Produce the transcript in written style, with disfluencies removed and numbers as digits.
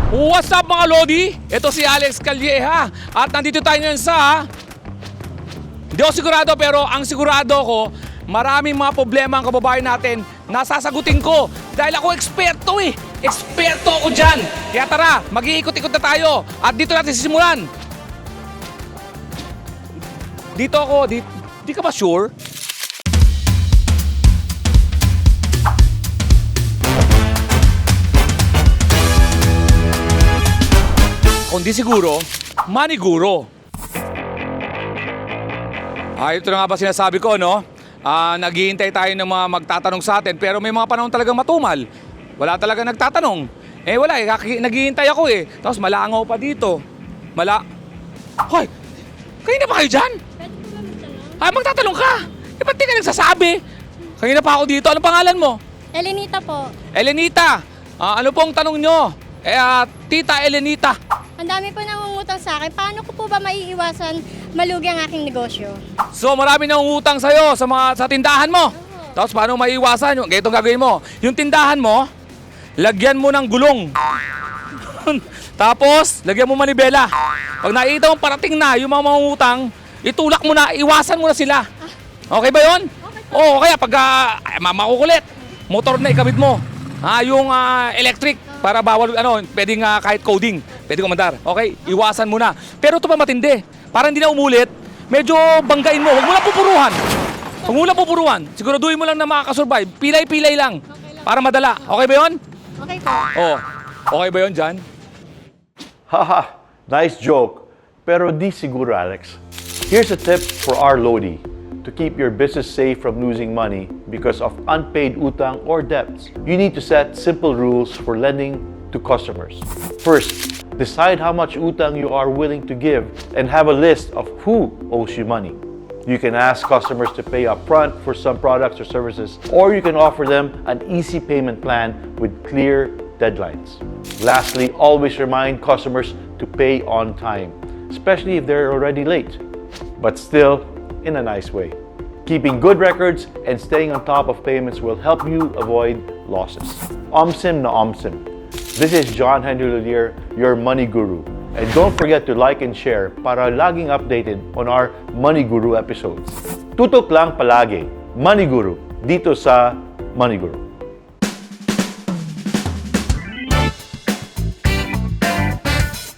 What's up mga Lodi? Ito si Alex Calleja at nandito tayo ngayon sa... Hindi ako sigurado pero ang sigurado ko, maraming mga problema ang kababayan natin na sasagutin ko dahil ako eksperto eh. Eksperto ako dyan. Kaya tara, mag-iikot-ikot na tayo at dito natin sisimulan. Dito ako, di ka ba sure? Kung di siguro, maniguro. Ito na nga ba sinasabi ko, no? Naghihintay tayo ng mga magtatanong sa atin pero may mga panahon talagang matumal. Wala talaga nagtatanong. Wala eh, naghihintay ako eh. Tapos malangaw pa dito. Hoy! Kayo na ba kayo dyan? Magtatanong ka? Ba't di ka nagsasabi? Kanina pa ako dito. Anong pangalan mo? Elenita po. Elenita! Ano pong tanong nyo? Tita Elenita. Ang dami po nangungutang sa akin. Paano ko po ba maiiwasan malugi ang aking negosyo? So marami nang utang sa'yo sa tindahan mo. Tapos paano maiiwasan? Ganito gagawin mo. Yung tindahan mo, lagyan mo ng gulong. Tapos, lagyan mo manibela. Pag nakita mo parating na yung mga mangungutang, itulak mo na, iwasan mo na sila. Okay ba yun? Oo, kaya pag makukulit, motor na ikabit mo. Yung electric, para bawal, pwedeng kahit coding, pwedeng kumandar. Okay, iwasan mo na. Pero ito pa matindi. Para hindi na umulit, medyo banggain mo. Huwag mo lang pupuruhan. Huwag mo lang pupuruhan. Siguraduhin mo lang na makakasurvive. Pilay-pilay lang. Para madala. Okay ba yun? Okay po. Okay ba yun, Jan? Haha, nice joke. Pero di siguro, Alex. Here's a tip for our Lodi to keep your business safe from losing money because of unpaid utang or debts. You need to set simple rules for lending to customers. First, decide how much utang you are willing to give and have a list of who owes you money. You can ask customers to pay upfront for some products or services, or you can offer them an easy payment plan with clear deadlines. Lastly, always remind customers to pay on time, especially if they're already late, but still in a nice way. Keeping good records and staying on top of payments will help you avoid losses. Omsim na omsim. This is John Henry Lulier, your money guru. And don't forget to like and share para laging updated on our Money Guru episodes. Tutok lang palagi, Money Guru, dito sa Money Guru.